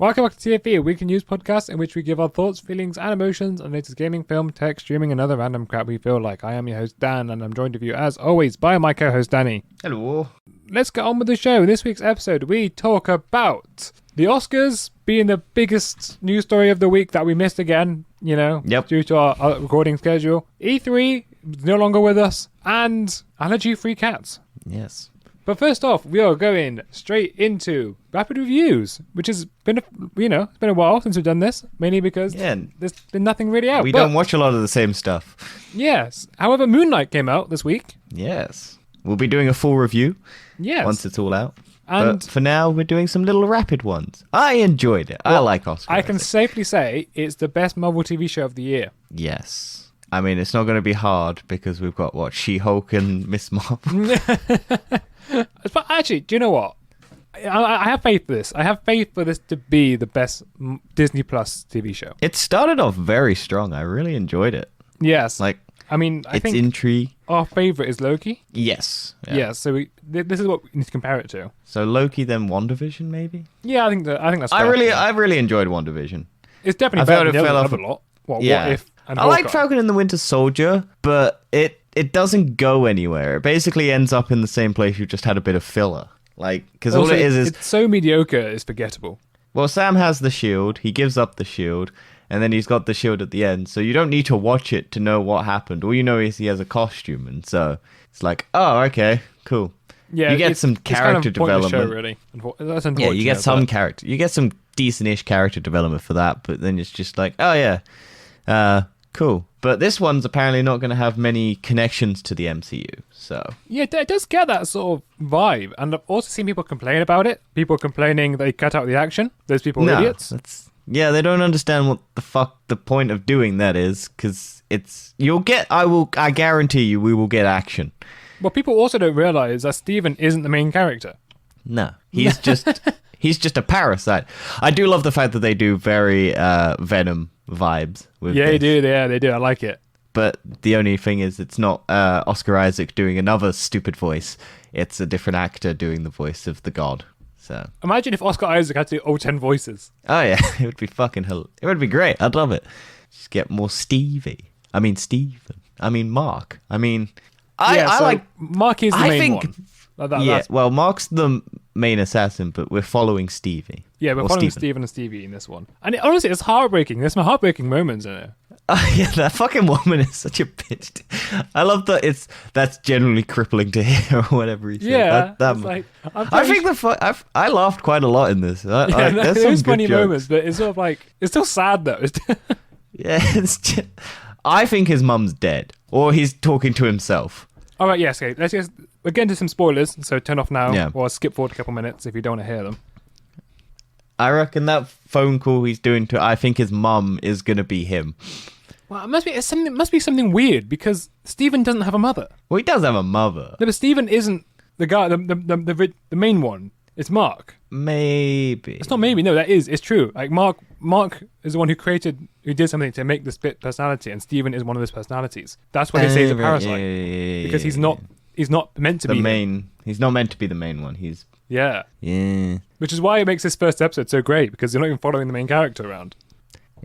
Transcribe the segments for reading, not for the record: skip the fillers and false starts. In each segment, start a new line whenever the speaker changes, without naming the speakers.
Welcome back to TFE, a weekly news podcast in which we give our thoughts, feelings, and emotions on the latest gaming, film, tech, streaming, and other random crap we feel like. I am your host, Dan, and I'm joined with you, as always, by my co-host, Danny.
Hello.
Let's get on with the show. In this week's episode, we talk about the Oscars being the biggest news story of the week that we missed again, due to our recording schedule. E3 is no longer with us, and allergy-free cats.
Yes.
But first off, we are going straight into rapid reviews, which has been, it's been a while since we've done this, mainly because there's been nothing really out.
We don't watch a lot of the same stuff.
Yes. However, Moon Knight came out this week.
Yes. We'll be doing a full review once it's all out.
And
but for now, we're doing some little rapid ones. I enjoyed it. I like Oscar.
I can safely say it's the best Marvel TV show of the year.
Yes. I mean, it's not going to be hard because we've got, She-Hulk and Miss Marvel.
But actually, do you know what? I have faith for this. I have faith for this to be the best Disney Plus TV show.
It started off very strong. I really enjoyed it.
Yes. I think
intrigue.
Our favorite is Loki.
Yes.
Yeah. So this is what we need to compare it to.
So Loki, then WandaVision, maybe.
Yeah, I think that's.
I
fair.
really enjoyed WandaVision.
It's definitely better than the other lot. What if? And
I like Falcon and the Winter Soldier, but it doesn't go anywhere. It basically ends up in the same place. You just had a bit of filler. Because all it is
it's so mediocre, it's forgettable.
Well, Sam has the shield. He gives up the shield, and then he's got the shield at the end. So you don't need to watch it to know what happened. All you know is he has a costume, and so it's like, oh, okay, cool. Yeah, you get some character development.
Show, really. That's unfortunate.
Yeah, you get some character. You get some decent-ish character development for that, but then it's just like, oh yeah, cool. But this one's apparently not going to have many connections to the MCU, so...
Yeah, it does get that sort of vibe. And I've also seen people complain about it. People complaining they cut out the action. Those people are idiots.
Yeah, they don't understand what the fuck the point of doing that is, because it's... I guarantee you we will get action.
Well, people also don't realise that Steven isn't the main character.
No, he's just... He's just a parasite. I do love the fact that they do very Venom vibes with
they do. I like it.
But the only thing is it's not Oscar Isaac doing another stupid voice. It's a different actor doing the voice of the god. So
imagine if Oscar Isaac had to do all 10 voices.
Oh yeah, it would be fucking hell. It would be great. I'd love it. Just get more Stevie. I mean Steven. I mean Mark. I mean I like
Mark is the main one.
Well, Mark's the main assassin, but we're following Stevie.
Yeah, we're following Steven and Stevie in this one. And honestly, it's heartbreaking. There's some heartbreaking moments in it.
Yeah, that fucking woman is such a bitch. I love that that's generally crippling to hear or whatever he said.
Yeah,
I laughed quite a lot in this.
There's funny moments, but it's sort of like, it's still sad though.
Yeah, I think his mum's dead, or he's talking to himself.
All right, yes, okay. We're getting to some spoilers, so turn off now or skip forward a couple minutes if you don't want to hear them.
I reckon that phone call he's doing I think his mum is going to be him.
Well, it must be something weird because Steven doesn't have a mother.
Well, he does have a mother.
No, but Steven isn't the guy, the main one. It's Mark.
Maybe.
It's not maybe. No, that is. It's true. Like Mark is the one who did something to make the split personality, and Steven is one of those personalities. That's why they say he's a parasite. Because he's not meant to be the
main. He's not meant to be the main one. He's
yeah.
Which
is why it makes this first episode so great, because you're not even following the main character around.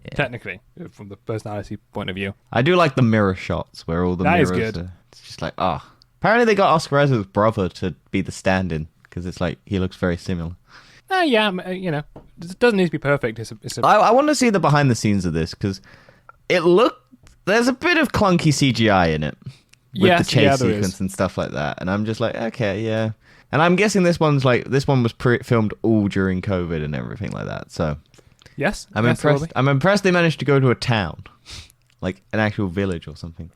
Yeah. Technically, from the personality point of view.
I do like the mirror shots where all the mirrors
is good.
It's just like, apparently they got Oscar Isaac's brother to be the stand-in, because it's like, he looks very similar.
It doesn't need to be perfect.
I want to see the behind the scenes of this, because there's a bit of clunky CGI in it. With the chase sequence and stuff like that. And I'm just like, okay, yeah. And I'm guessing this one was filmed all during COVID and everything like that. So
yes,
I'm impressed. I'm impressed they managed to go to a town, like an actual village or something.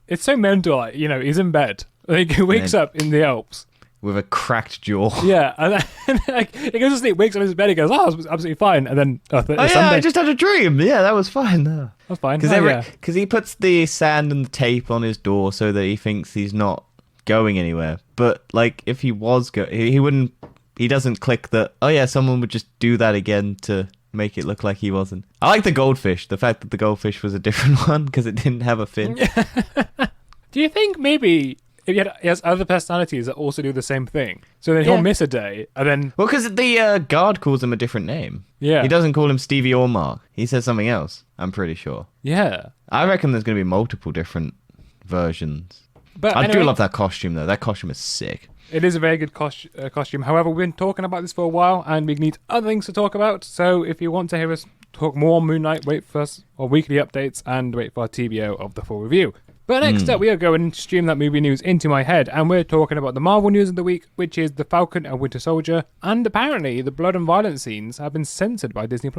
It's so mental. Like, he's in bed. Like, he wakes up in the Alps
with a cracked jaw.
Yeah, and then, he goes to sleep, wakes up in his bed, he goes, "Oh, it was absolutely fine." And then,
I just had a dream. Yeah, that was fine. That
was fine.
Because he puts the sand and the tape on his door so that he thinks he's not going anywhere. But like, if he was he wouldn't. He doesn't click that. Oh yeah, someone would just do that again to make it look like he wasn't. I like the goldfish. The fact that the goldfish was a different one because it didn't have a fin.
Do you think maybe he has other personalities that also do the same thing. So then he'll miss a day, and then...
Well, because the guard calls him a different name.
Yeah.
He doesn't call him Stevie or Mark. He says something else, I'm pretty sure.
Yeah.
I reckon there's going to be multiple different versions. But I do love that costume, though. That costume is sick.
It is a very good costume. However, we've been talking about this for a while, and we need other things to talk about. So if you want to hear us talk more Moon Knight, wait for us, or weekly updates, and wait for our TBO of the full review. But next up, we are going to stream that movie news into my head, and we're talking about the Marvel news of the week, which is The Falcon and Winter Soldier, and apparently the blood and violence scenes have been censored by Disney+.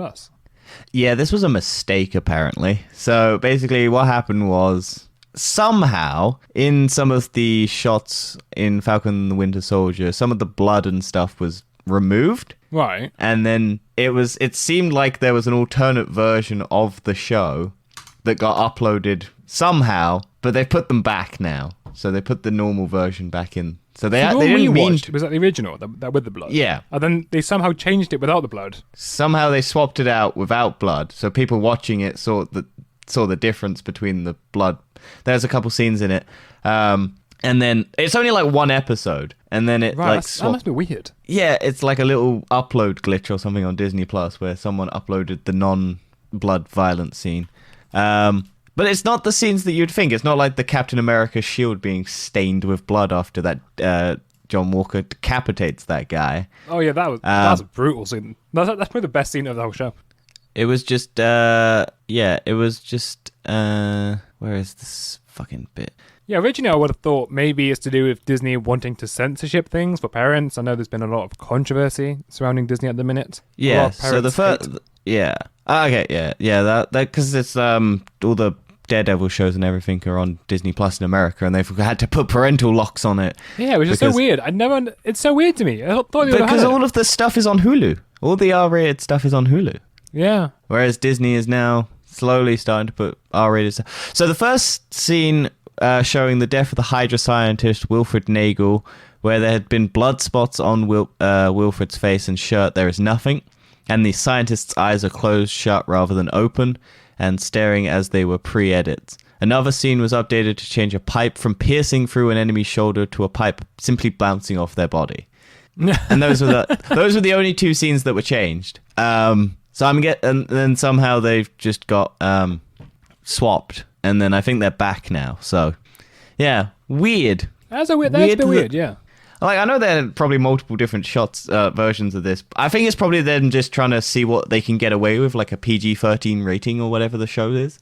Yeah, this was a mistake, apparently. So basically what happened was, somehow, in some of the shots in Falcon and the Winter Soldier, some of the blood and stuff was removed.
Right.
And then it seemed like there was an alternate version of the show that got uploaded somehow, but they put them back now. So they put the normal version back in. So they didn't mean
was that the original, that with the blood?
Yeah.
And then they somehow changed it without the blood.
Somehow they swapped it out without blood. So people watching it saw the difference between the blood. There's a couple scenes in it. And then it's only like one episode. And then it that
must be weird.
Yeah, it's like a little upload glitch or something on Disney Plus where someone uploaded the non-blood violence scene. But it's not the scenes that you'd think. It's not like the Captain America shield being stained with blood after that John Walker decapitates that guy.
Oh yeah, that was a brutal scene. That's probably the best scene of the whole show.
It was just where is this fucking bit?
Yeah, originally I would have thought maybe it's to do with Disney wanting to censorship things for parents. I know there's been a lot of controversy surrounding Disney at the minute.
Yeah, so the first... Yeah. Okay, yeah. That because it's all the Daredevil shows and everything are on Disney Plus in America, and they've had to put parental locks on it.
Yeah, which is so weird. It's so weird to me. I thought
because all of the stuff is on Hulu. All the R-rated stuff is on Hulu.
Yeah.
Whereas Disney is now slowly starting to put R-rated stuff. So the first scene showing the death of the Hydra scientist Wilfred Nagel, where there had been blood spots on Wilfred's face and shirt, there is nothing. And the scientist's eyes are closed shut rather than open, and staring as they were pre-edits. Another scene was updated to change a pipe from piercing through an enemy's shoulder to a pipe simply bouncing off their body. And those were the only two scenes that were changed. And then somehow they've just got swapped, and then I think they're back now. So, yeah, weird.
That's a bit weird, yeah.
Like, I know there are probably multiple different versions of this. I think it's probably them just trying to see what they can get away with, like a PG-13 rating or whatever the show is.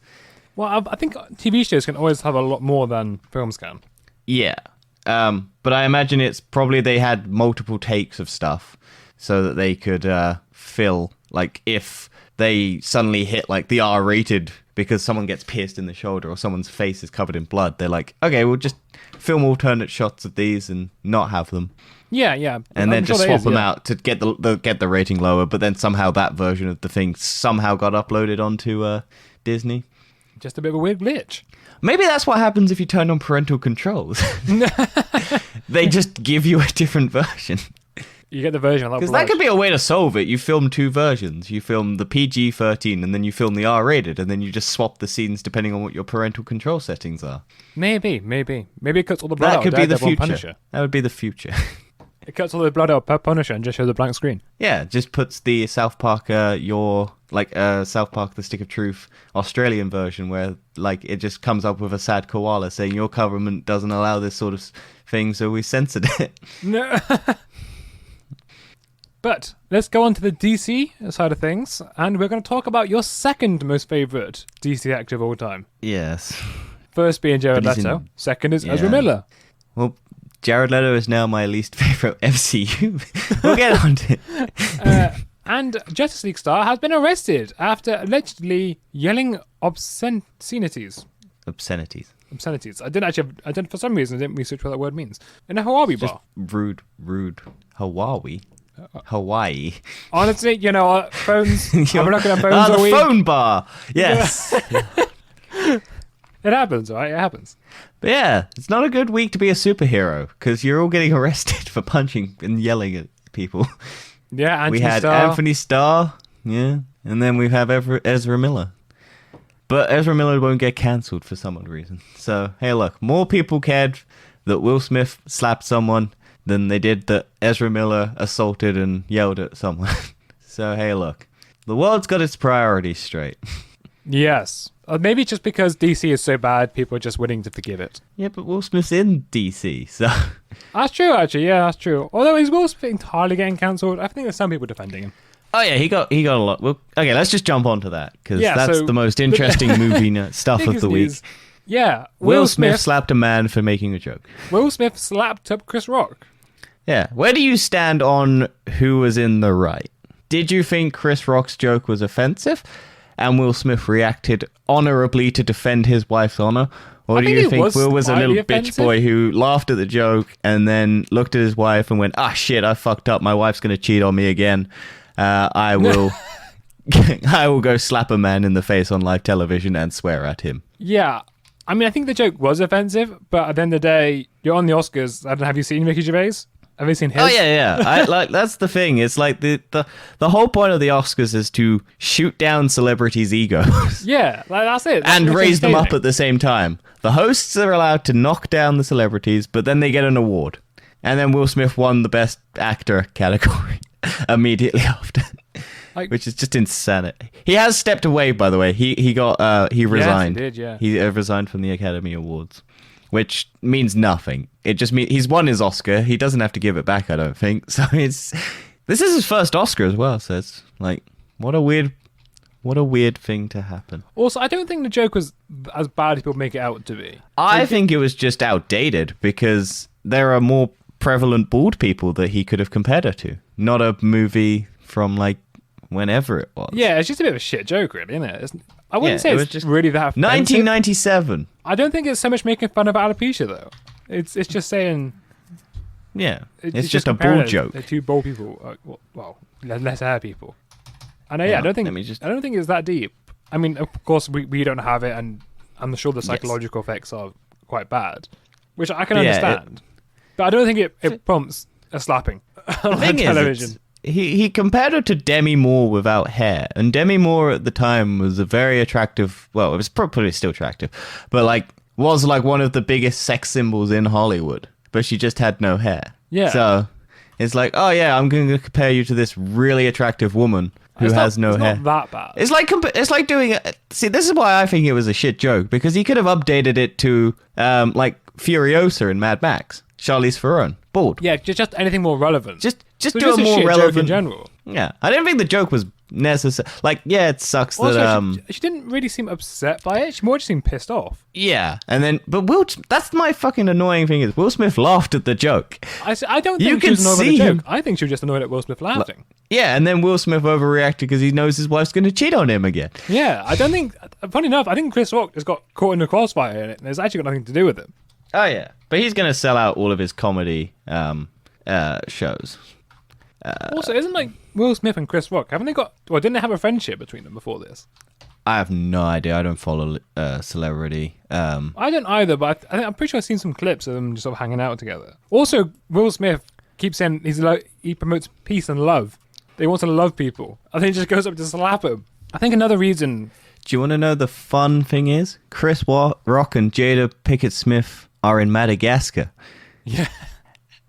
Well, I think TV shows can always have a lot more than films can.
Yeah. But I imagine it's probably they had multiple takes of stuff so that they could fill, like, if they suddenly hit, like, the R-rated because someone gets pierced in the shoulder or someone's face is covered in blood, they're like, okay, we'll just film alternate shots of these and not have them.
Yeah.
And then just swap them out to get the rating lower, but then somehow that version of the thing somehow got uploaded onto Disney.
Just a bit of a weird glitch.
Maybe that's what happens if you turn on parental controls. They just give you a different version.
You get the version
because that could be a way to solve it. You film two versions. You film the PG-13 and then you film the R-rated, and then you just swap the scenes depending on what your parental control settings are.
Maybe it cuts all the blood out.
That could be the future.
Punisher.
That would be the future.
It cuts all the blood out per Punisher and just shows a blank screen.
Yeah, just puts the South Park South Park: The Stick of Truth Australian version, where like it just comes up with a sad koala saying your government doesn't allow this sort of thing, so we censored it.
No. But let's go on to the DC side of things, and we're going to talk about your second most favourite DC actor of all time.
Yes.
First being Jared Leto, second is Ezra Miller.
Well, Jared Leto is now my least favourite MCU. We'll get on to it.
And Justice League star has been arrested after allegedly yelling obscenities.
Obscenities.
I didn't for some reason I didn't research what that word means. In a Hawaii bar.
Rude. Hawaii.
Honestly, you know what? Phones. I'm looking at phones all
the
week.
phone bar. Yes.
It happens, right? It happens.
But yeah, it's not a good week to be a superhero because you're all getting arrested for punching and yelling at people.
Yeah,
we had Anthony Starr, yeah, and then we have Ezra Miller. But Ezra Miller won't get cancelled for some odd reason. So, hey, look, more people cared that Will Smith slapped someone than they did that Ezra Miller assaulted and yelled at someone. So, hey, look. The world's got its priorities straight.
Yes. Maybe just because DC is so bad, people are just willing to forgive it.
Yeah, but Will Smith's in DC, so...
That's true, actually. Yeah, that's true. Although, is Will Smith entirely getting cancelled? I think there's some people defending him.
Oh, yeah, he got a lot. Well, okay, let's just jump onto that, because that's the most interesting movie stuff of the week.
Yeah.
Will Smith slapped a man for making a joke.
Will Smith slapped up Chris Rock.
Yeah. Where do you stand on who was in the right? Did you think Chris Rock's joke was offensive and Will Smith reacted honorably to defend his wife's honor? Or do you think Will was a little bitch boy who laughed at the joke and then looked at his wife and went, shit, I fucked up. My wife's going to cheat on me again. I will I will go slap a man in the face on live television and swear at him.
Yeah. I mean, I think the joke was offensive, but at the end of the day, you're on the Oscars. Have you seen Ricky Gervais? Have you seen his?
Oh, yeah. That's the thing. It's like the whole point of the Oscars is to shoot down celebrities' egos.
Yeah, that's it.
And raise them up at the same time. The hosts are allowed to knock down the celebrities, but then they get an award. And then Will Smith won the Best Actor category immediately after. Which is just insanity. He has stepped away, by the way. He resigned.
Yes, he did, yeah.
He resigned from the Academy Awards, which means nothing. It just means he's won his Oscar. He doesn't have to give it back, I don't think. So this is his first Oscar as well. So it's like, what a weird thing to happen.
Also, I don't think the joke was as bad as people make it out to be.
I think it was just outdated because there are more prevalent bald people that he could have compared her to. Not a movie from like whenever it was.
Yeah, it's just a bit of a shit joke, really, isn't it? I wouldn't say it's just really that offensive.
1997.
I don't think it's so much making fun of alopecia, though. It's just saying...
Yeah, it's just a bald joke.
They're two bald people. Well, less hair people. And I don't think it's that deep. I mean, of course, we don't have it, and I'm sure the psychological effects are quite bad, which I can understand. But I don't think it prompts a slapping on television.
He compared her to Demi Moore without hair, and Demi Moore at the time was a very attractive. Well, it was probably still attractive, but was one of the biggest sex symbols in Hollywood. But she just had no hair. Yeah. So it's like, oh yeah, I'm going to compare you to this really attractive woman who has no hair.
It's not that bad.
It's like doing. See, this is why I think it was a shit joke, because he could have updated it to like Furiosa in Mad Max. Charlize Theron, bald.
Yeah, just anything more relevant.
Just do a more relevant
joke in general.
Yeah, I don't think the joke was necessary. It sucks also,
that she didn't really seem upset by it. She more just seemed pissed off.
Yeah, but that's my fucking annoying thing is Will Smith laughed at the joke.
I don't think she was annoyed by the joke. I think she was just annoyed at Will Smith laughing.
Yeah, and then Will Smith overreacted because he knows his wife's going to cheat on him again.
Yeah, I don't think. Funny enough, I think Chris Rock has got caught in the crossfire in it, and it's actually got nothing to do with it.
Oh yeah, but he's going to sell out all of his comedy shows.
Also, isn't Will Smith and Chris Rock, didn't they have a friendship between them before this?
I have no idea. I don't follow celebrity.
I don't either, but I'm pretty sure I've seen some clips of them just sort of hanging out together. Also, Will Smith keeps saying he promotes peace and love. He wants to love people. I think he just goes up to slap them. I think another reason...
Do you want to know the fun thing is? Chris Rock and Jada Pinkett Smith are in Madagascar.
Yeah.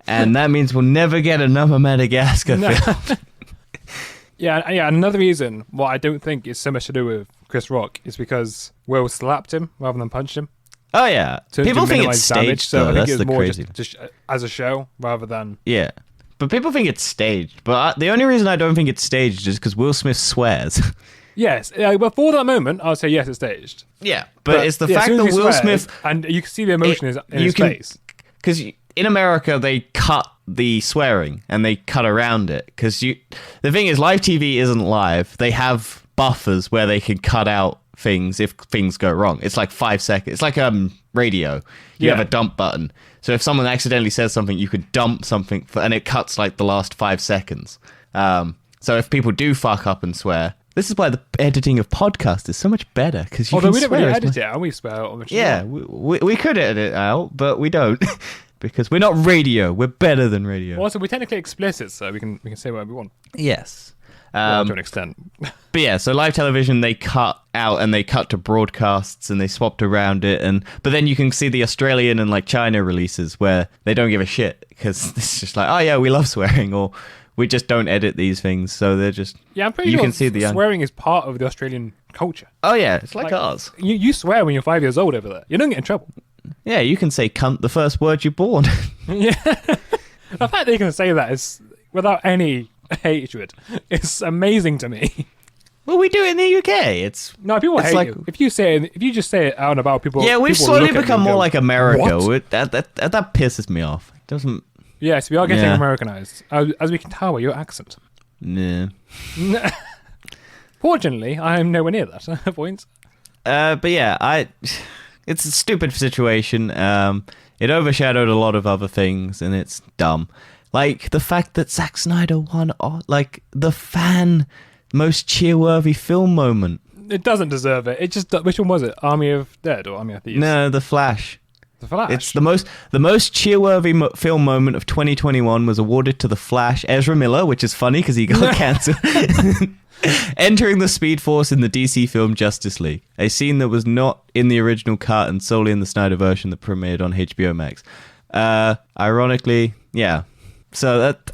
And that means we'll never get another Madagascar film.
Yeah. Another reason why I don't think it's so much to do with Chris Rock is because Will slapped him rather than punched him.
Oh yeah, people think it's staged.
So I think
that's
it was
the
more
crazy.
just as a show rather than.
Yeah, but people think it's staged. But the only reason I don't think it's staged is because Will Smith swears.
Yes, but for that moment, I'll say yes, it's staged.
Yeah, but it's the fact that Will Smith
and you can see the emotion in his face.
Because in America they cut the swearing and they cut around it. Because the thing is, live TV isn't live. They have buffers where they can cut out things if things go wrong. It's like 5 seconds. It's like radio. You have a dump button. So if someone accidentally says something, you could dump something and it cuts like the last 5 seconds. So if people do fuck up and swear. This is why the editing of podcasts is so much better, because you can
we don't
swear
really edit it, and we swear on the
channel. Yeah, we could edit it out, but we don't, because we're not radio. We're better than radio.
Also, we're technically explicit, so we can say whatever we want.
Yes.
To an extent.
But yeah, so live television, they cut out and they cut to broadcasts and they swapped around it. But then you can see the Australian and like China releases where they don't give a shit because it's just like, oh yeah, we love swearing, or we just don't edit these things. So they're just...
Yeah, I'm pretty sure swearing is part of the Australian culture.
Oh yeah, it's like ours.
You swear when you're 5 years old over there. You don't get in trouble.
Yeah, you can say cunt the first word you're born.
Yeah. The fact that you can say that is without any hatred. It's amazing to me.
Well, we do it in the UK.
No, people hate you. If you just say it out and about, people.
Yeah, we've slowly become more like America.
What?
That pisses me off. It doesn't.
Yes, we are getting Americanized, as we can tell by your accent.
Nah.
Fortunately, I am nowhere near that point.
But yeah, it's a stupid situation. It overshadowed a lot of other things, and it's dumb. Like the fact that Zack Snyder won, like the fan most cheer-worthy film moment.
It doesn't deserve it. It just, which one was it? Army of Dead or Army of Thieves?
No, The Flash.
The Flash.
It's the most cheer-worthy film moment of 2021 was awarded to The Flash. Ezra Miller, which is funny because he got cancelled. Entering the Speed Force in the DC film Justice League, a scene that was not in the original cut and solely in the Snyder version that premiered on HBO Max. Ironically, yeah. So that,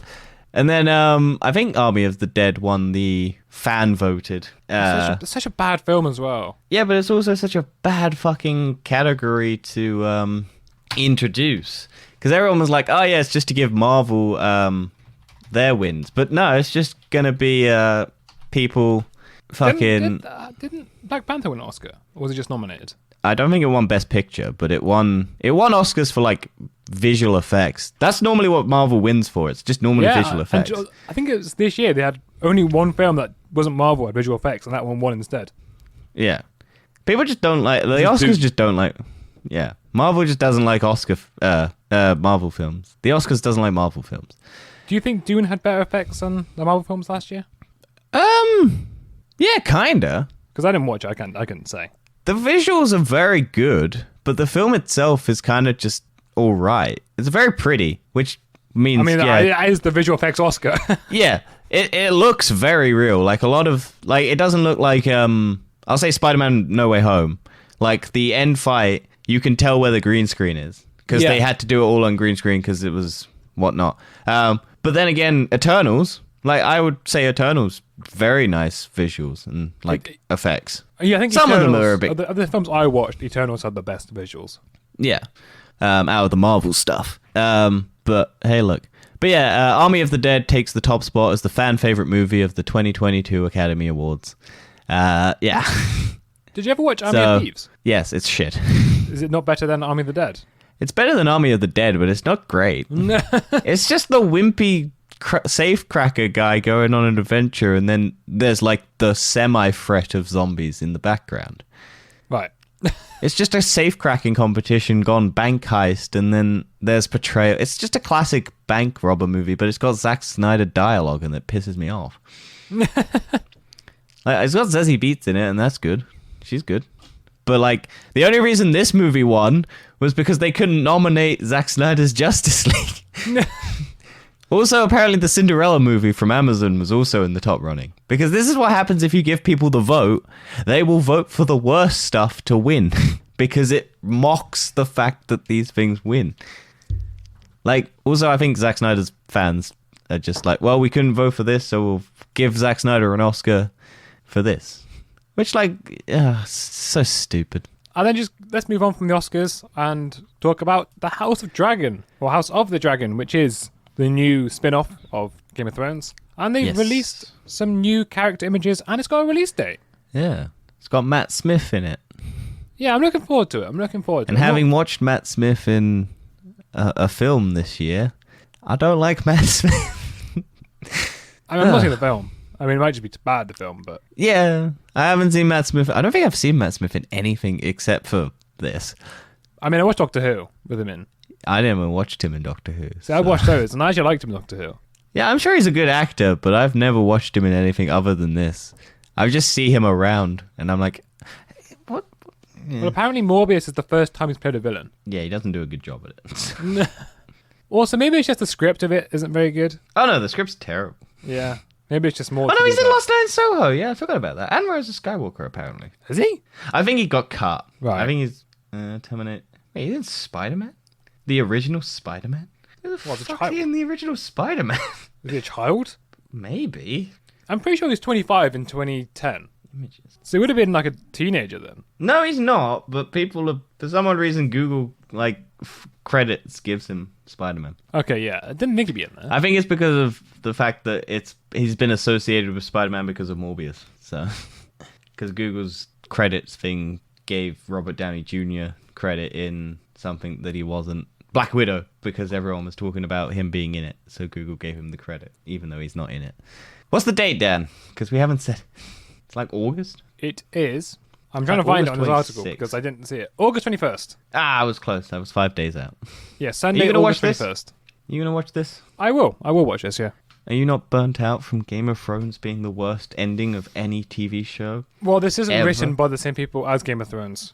and then I think Army of the Dead won the fan voted.
It's such a bad film as well.
Yeah, but it's also such a bad fucking category to introduce, because everyone was like, "Oh yeah, it's just to give Marvel their wins," but no, it's just gonna be people fucking.
Didn't Black Panther win an Oscar, or was it just nominated?
I don't think it won Best Picture, but it won Oscars for like visual effects. That's normally what Marvel wins for. It's just normally visual effects.
I think it was this year they had only one film that wasn't Marvel had visual effects, and that one won instead.
Yeah, people just don't like the Oscars. Just don't like. Yeah, Marvel just doesn't like Marvel films. The Oscars doesn't like Marvel films.
Do you think Dune had better effects than the Marvel films last year?
Yeah, kinda.
Because I didn't watch it. I couldn't say.
The visuals are very good, but the film itself is kind of just all right. It's very pretty, which means
it is the visual effects Oscar.
Yeah, it looks very real. Like a lot of it doesn't look like I'll say Spider-Man No Way Home. Like the end fight, you can tell where the green screen is because they had to do it all on green screen because it was whatnot. But then again, Eternals. Like, I would say Eternals, very nice visuals and, effects.
Yeah, I think
some
Eternals,
of them are a bit...
Of the films I watched, Eternals had the best visuals.
Yeah. Out of the Marvel stuff. But, hey, look. But yeah, Army of the Dead takes the top spot as the fan-favorite movie of the 2022 Academy Awards. Yeah.
Did you ever watch Army of Thieves?
Yes, it's shit.
Is it not better than Army of the Dead?
It's better than Army of the Dead, but it's not great. It's just the wimpy... safecracker guy going on an adventure, and then there's like the semi-threat of zombies in the background.
Right.
It's just a safecracking competition gone bank heist, and then there's portrayal. It's just a classic bank robber movie, but it's got Zack Snyder dialogue, and it pisses me off. It's got Zazie Beetz in it, and that's good. She's good. But the only reason this movie won was because they couldn't nominate Zack Snyder's Justice League. Also, apparently the Cinderella movie from Amazon was also in the top running. Because this is what happens if you give people the vote. They will vote for the worst stuff to win. Because it mocks the fact that these things win. Also, I think Zack Snyder's fans are just like, well, we couldn't vote for this, so we'll give Zack Snyder an Oscar for this. Which, so stupid.
And then let's move on from the Oscars and talk about the House of Dragon. Or House of the Dragon, which is... the new spin-off of Game of Thrones. And they've released some new character images, and it's got a release date.
Yeah. It's got Matt Smith in it.
Yeah, I'm looking forward to it.
And having watched Matt Smith in a film this year, I don't like Matt Smith.
I'm not seeing the film. I mean, it might just be bad, the film, but...
Yeah. I haven't seen Matt Smith. I don't think I've seen Matt Smith in anything except for this.
I mean, I watched Doctor Who with him in.
I never watched him in Doctor Who.
So I watched those, and I actually liked him in Doctor Who.
Yeah, I'm sure he's a good actor, but I've never watched him in anything other than this. I just see him around, and I'm like, what? Yeah.
Well, apparently Morbius is the first time he's played a villain.
Yeah, he doesn't do a good job at it.
Also, maybe it's just the script of it isn't very good.
Oh no, the script's terrible.
Yeah. Maybe it's just more.
Oh no, he's in Lost Night in Soho. Yeah, I forgot about that. And Rise of Skywalker, apparently.
Is he?
I think he got cut.
Right.
I think he's Terminator. Wait, he's in Spider-Man? The original Spider-Man? Who the fuck is he in the original Spider-Man?
Is he a child?
Maybe.
I'm pretty sure he was 25 in 2010.
Images.
So he would have been like a teenager then.
No, he's not. But people have, for some odd reason, Google credits gives him Spider-Man.
Okay, yeah, I didn't think he'd be in there.
I think it's because of the fact that he's been associated with Spider-Man because of Morbius. So, because Google's credits thing gave Robert Downey Jr. credit in something that he wasn't. Black Widow, because everyone was talking about him being in it, so Google gave him the credit, even though he's not in it. What's the date, Dan? Because we haven't said. It's like August?
It is. I'm trying to find it on this article because I didn't see it. August 21st.
I was close. I was 5 days out.
Yeah, Sunday, August 21st.
You gonna watch this?
I will. I will watch this, yeah.
Are you not burnt out from Game of Thrones being the worst ending of any TV show?
Well, this isn't written by the same people as Game of Thrones.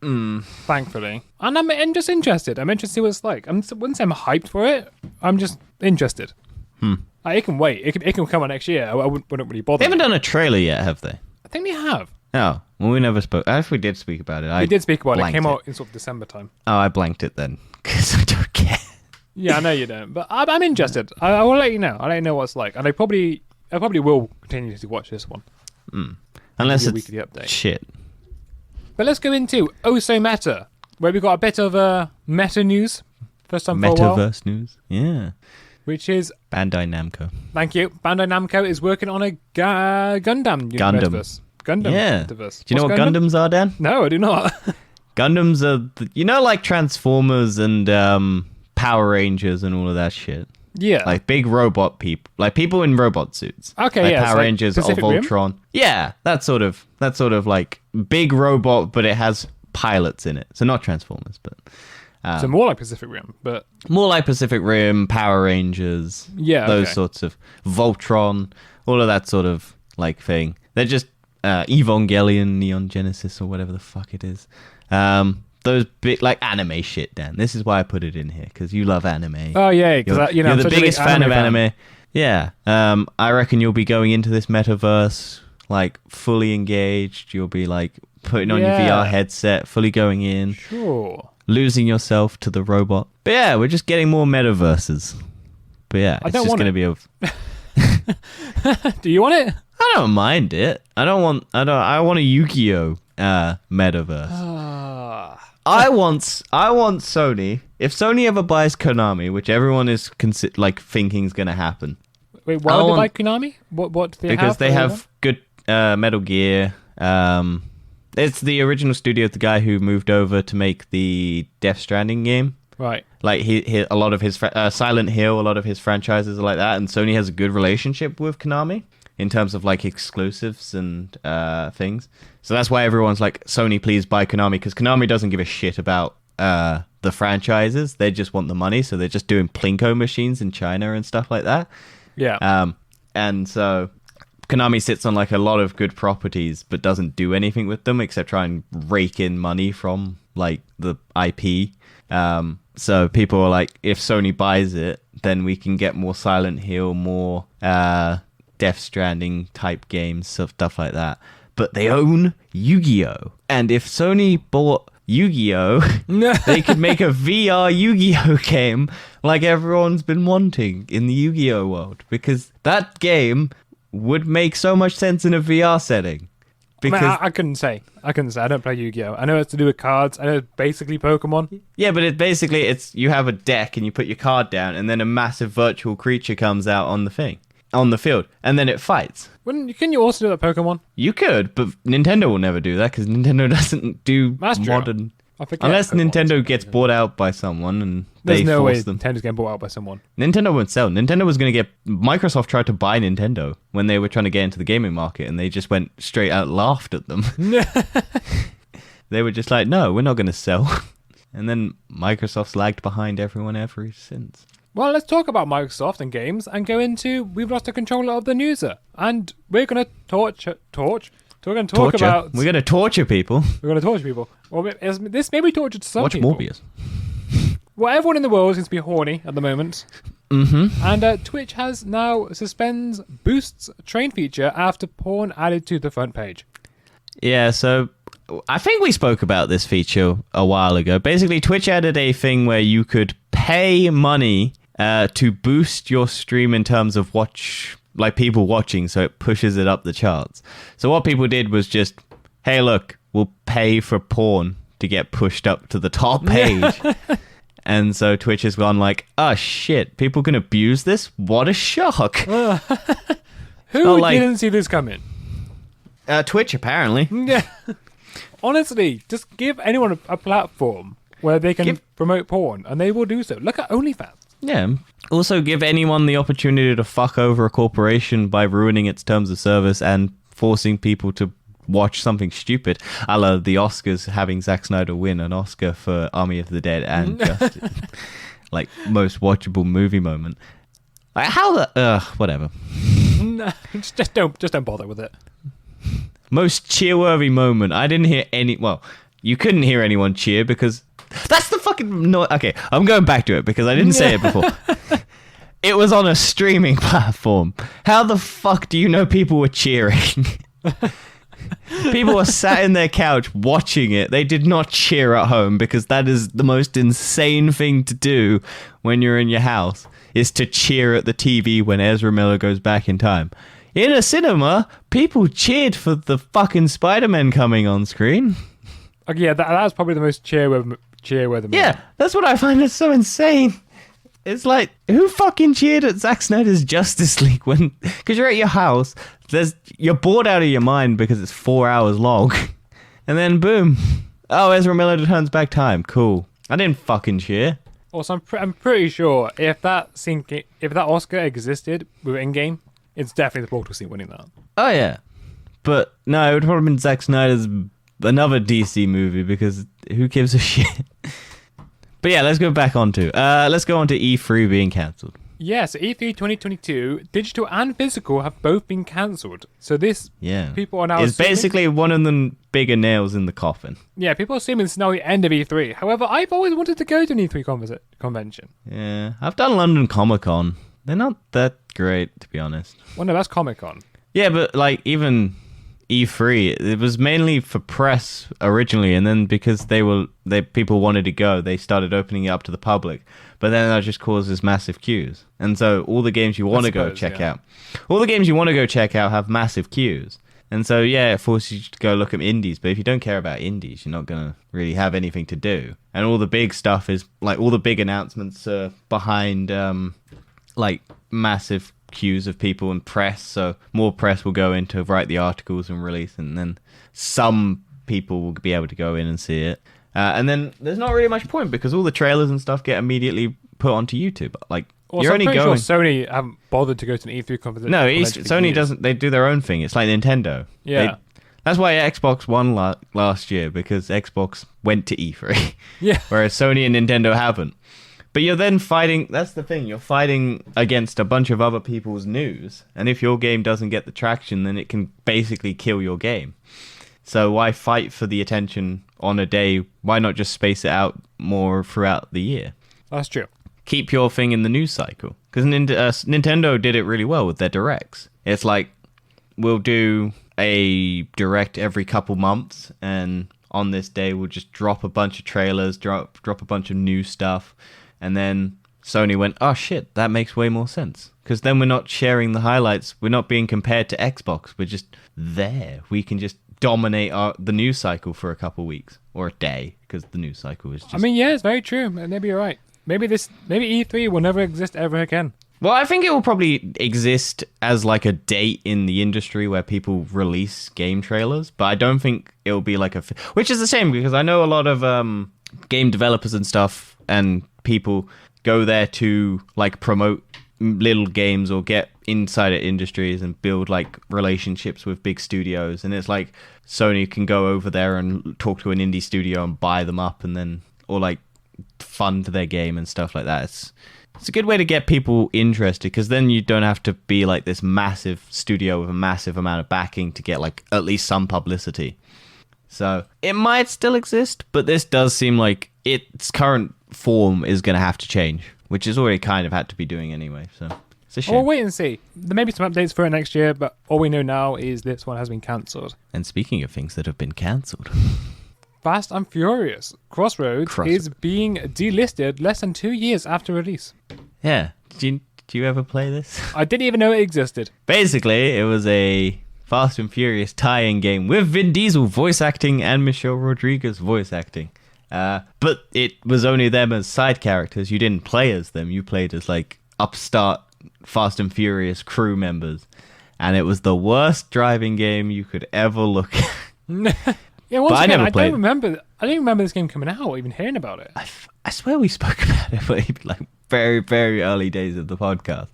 Thankfully. And I'm just interested. I'm interested to see what it's like. I wouldn't say I'm hyped for it. I'm just interested. It can wait. It can come out next year. I wouldn't really bother.
They haven't done a trailer yet, have they?
I think they have.
Oh, well, we never spoke. If we did speak about it,
we did speak about it. It came
out
in sort of December time.
Oh, I blanked it then because I don't care.
Yeah, I know you don't, but I'm interested. I will let you know. I'll let you know what it's like, and I probably will continue to watch this one.
Unless it's
weekly update.
Shit.
But let's go into Oh So Meta, where we got a bit of meta news. First time for a while.
Metaverse news, yeah.
Which is
Bandai Namco.
Thank you. Bandai Namco is working on a Gundam. Gundam.
Yeah.
Metaverse.
Do you know what Gundams are, Dan?
No, I do not.
Gundams are, like Transformers and Power Rangers and all of that shit.
Yeah.
Like big robot people. Like people in robot suits.
Okay,
like
yeah.
Power Rangers or Voltron. Rim? Yeah, that sort of like big robot, but it has pilots in it. So not Transformers, but...
so more like Pacific Rim, but...
More like Pacific Rim, Power Rangers.
Yeah,
those sorts of... Voltron, all of that sort of like thing. They're just Evangelion, Neon Genesis, or whatever the fuck it is. Those big like anime shit, Dan. This is why I put it in here, because you love anime.
Oh yeah, because
you're the biggest fan of anime. Yeah. I reckon you'll be going into this metaverse like fully engaged. You'll be like putting on your VR headset, fully going in.
Sure.
Losing yourself to the robot. But yeah, we're just getting more metaverses. But yeah, it's just going to be a...
Do you want it?
I don't mind it. I want a Yu-Gi-Oh metaverse. I want Sony. If Sony ever buys Konami, which everyone is thinking is going to happen.
Wait, why would they buy Konami? What do they have?
Because they have good Metal Gear. It's the original studio of the guy who moved over to make the Death Stranding game.
Right.
Like he a lot of his Silent Hill, a lot of his franchises are like that, and Sony has a good relationship with Konami in terms of like exclusives and things. So that's why everyone's like, Sony, please buy Konami, because Konami doesn't give a shit about the franchises. They just want the money, so they're just doing Plinko machines in China and stuff like that.
Yeah.
And so Konami sits on like a lot of good properties, but doesn't do anything with them except try and rake in money from like the IP. So people are like, if Sony buys it, then we can get more Silent Hill, more Death Stranding type games, stuff like that. But they own Yu-Gi-Oh! And if Sony bought Yu-Gi-Oh! They could make a VR Yu-Gi-Oh! Game like everyone's been wanting in the Yu-Gi-Oh! World. Because that game would make so much sense in a VR setting.
Because I couldn't say. I don't play Yu-Gi-Oh! I know it's to do with cards. I know it's basically Pokemon.
Yeah, but it's you have a deck and you put your card down, and then a massive virtual creature comes out on the field, and then it fights.
Can you also do that Pokemon?
You could, but Nintendo will never do that because Nintendo doesn't do modern. Unless Nintendo gets bought out by someone and
there's no way
them.
Nintendo's getting bought out by someone.
Nintendo won't sell. Nintendo was going to get... Microsoft tried to buy Nintendo when they were trying to get into the gaming market, and they just went straight out, laughed at them. They were just like, no, we're not going to sell. And then Microsoft's lagged behind everyone ever since.
Well, let's talk about Microsoft and games and go into we've lost the controller of the newser. And we're going to torch. So we're going to talk about...
We're going to torture people.
We're going to torture people. Well, this may be torture to some
people. Watch Morbius.
Well, everyone in the world seems to be horny at the moment. And Twitch has now suspends boosts train feature after porn added to the front page.
Yeah, so I think we spoke about this feature a while ago. Basically, Twitch added a thing where you could pay money to boost your stream in terms of people watching, so it pushes it up the charts. So what people did was just, hey, look, we'll pay for porn to get pushed up to the top page. And so Twitch has gone like, oh shit, people can abuse this? What a shock.
Who didn't see this coming?
Twitch, apparently.
Yeah. Honestly, just give anyone a platform where they can promote porn, and they will do so. Look at OnlyFans.
Yeah. Also, give anyone the opportunity to fuck over a corporation by ruining its terms of service and forcing people to watch something stupid, a la the Oscars having Zack Snyder win an Oscar for Army of the Dead and just like most watchable movie moment. Like whatever.
No, just don't bother with it.
Most cheer-worthy moment. I didn't hear any. Well, you couldn't hear anyone cheer because that's the fucking no. Okay, I'm going back to it because I didn't say it before. It was on a streaming platform. How the fuck do you know people were cheering? People were sat in their couch watching it. They did not cheer at home because that is the most insane thing to do when you're in your house, is to cheer at the TV when Ezra Miller goes back in time. In a cinema, people cheered for the fucking Spider-Man coming on screen.
Okay, yeah, that's probably the most cheer-worthy moment.
Yeah, that's what I find is so insane. It's like, who fucking cheered at Zack Snyder's Justice League when... Because you're at your house, you're bored out of your mind because it's 4 hours long. And then, boom. Oh, Ezra Miller turns back time. Cool. I didn't fucking cheer.
Also, I'm pretty sure if that Oscar existed with in-game, it's definitely the Portal scene winning that.
Oh, yeah. But, no, it would probably been Zack Snyder's another DC movie because who gives a shit? But yeah, let's go back on to E3 being cancelled.
Yes, E3 2022, digital and physical, have both been cancelled. So people are now
it's basically one of the bigger nails in the coffin.
Yeah, people are assuming it's now the end of E3. However, I've always wanted to go to an E3 convention.
Yeah, I've done London Comic Con. They're not that great, to be honest.
Well, no, that's Comic Con.
Yeah, but like even E3, it was mainly for press originally, and then because people wanted to go, they started opening it up to the public. But then that just causes massive queues, and so all the games you want to go check out have massive queues, and so it forces you to go look at indies. But if you don't care about indies, you're not gonna really have anything to do. And all the big stuff is like all the big announcements are behind like massive queues of people and press, so more press will go in to write the articles and release, and then some people will be able to go in and see it, and then there's not really much point because all the trailers and stuff get immediately put onto YouTube. Like
also,
you're only
I'm
going.
Sure Sony haven't bothered to go to an E3 conference.
No, Sony doesn't. They do their own thing. It's like Nintendo.
Yeah.
That's why Xbox won last year, because Xbox went to E3.
Yeah.
Whereas Sony and Nintendo haven't. But you're then fighting, that's the thing, you're fighting against a bunch of other people's news. And if your game doesn't get the traction, then it can basically kill your game. So why fight for the attention on a day? Why not just space it out more throughout the year?
That's true.
Keep your thing in the news cycle. Because Nintendo did it really well with their directs. It's like, we'll do a direct every couple months, and on this day we'll just drop a bunch of trailers, drop a bunch of new stuff. And then Sony went, oh shit, that makes way more sense. Because then we're not sharing the highlights. We're not being compared to Xbox. We're just there. We can just dominate the news cycle for a couple weeks. Or a day, because the news cycle is just...
I mean, yeah, it's very true. Maybe you're right. Maybe E3 will never exist ever again.
Well, I think it will probably exist as like a date in the industry where people release game trailers. But I don't think it will be like a... Which is a shame, because I know a lot of game developers and stuff and people go there to like promote little games or get inside at industries and build like relationships with big studios. And it's like Sony can go over there and talk to an indie studio and buy them up, and then or like fund their game and stuff like that. It's a good way to get people interested, because then you don't have to be like this massive studio with a massive amount of backing to get like at least some publicity. So it might still exist, but this does seem like its current form is going to have to change, which is already kind of had to be doing anyway. So it's a shame.
We'll wait and see. There may be some updates for it next year, but all we know now is this one has been cancelled.
And speaking of things that have been cancelled,
Fast and Furious Crossroads is being delisted less than 2 years after release.
Yeah. Do you ever play this?
I didn't even know it existed.
Basically, it was a Fast and Furious tie-in game with Vin Diesel voice acting and Michelle Rodriguez voice acting. But it was only them as side characters. You didn't play as them. You played as like upstart Fast and Furious crew members. And it was the worst driving game you could ever look at.
Yeah, once again, I don't remember this game coming out or even hearing about it.
I swear we spoke about it, but like very, very early days of the podcast.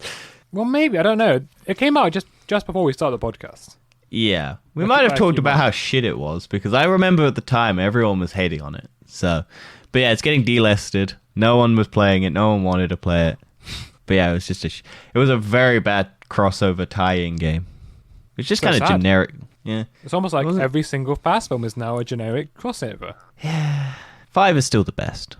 Well, maybe. I don't know. It came out just before we started the podcast.
Yeah. We might have talked about how shit it was, because I remember at the time everyone was hating on it. So, but yeah, it's getting delisted. No one was playing it. No one wanted to play it. But yeah, it was just it was a very bad crossover tie-in game. It's just kind of generic. Yeah.
It's almost like every single Fast film is now a generic crossover.
Yeah. 5 is still the best.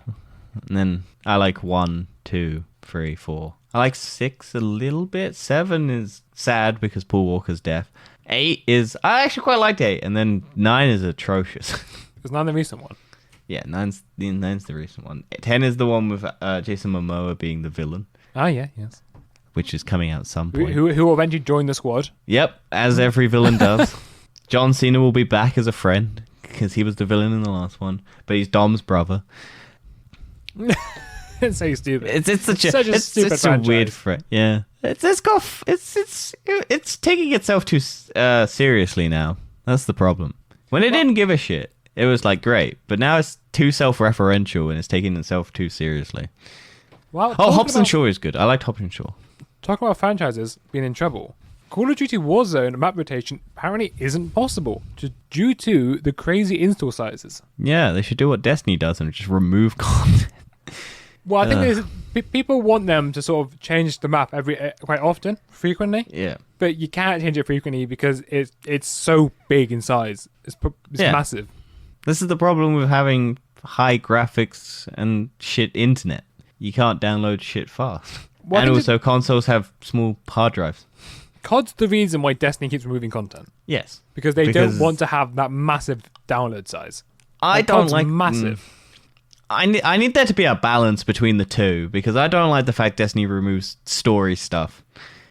And then I like 1, 2, 3, 4. I like 6 a little bit. 7 is sad because Paul Walker's death. 8 is... I actually quite liked 8. And then 9 is atrocious.
Is 9 the recent one?
Yeah, 9's the recent one. 10 is the one with Jason Momoa being the villain.
Oh, yeah, yes.
Which is coming out at some point.
Who will eventually join the squad.
Yep, as every villain does. John Cena will be back as a friend, because he was the villain in the last one. But he's Dom's brother.
It's so stupid.
It's such a stupid it's a weird threat. Yeah. It's taking itself too seriously now. That's the problem. When it didn't give a shit, it was like great. But now it's too self-referential and it's taking itself too seriously.
Well,
Hobbs and Shaw is good. I liked Hobbs and Shaw.
Talking about franchises being in trouble, Call of Duty Warzone map rotation apparently isn't possible due to the crazy install sizes.
Yeah, they should do what Destiny does and just remove content.
Well, I think people want them to sort of change the map quite often, frequently.
Yeah.
But you can't change it frequently because it's so big in size. It's massive.
This is the problem with having high graphics and shit internet. You can't download shit fast. Well, and also consoles have small hard drives.
COD's the reason why Destiny keeps removing content.
Yes.
Because they don't want to have that massive download size.
I don't like...
massive.
I need there to be a balance between the two, because I don't like the fact Destiny removes story stuff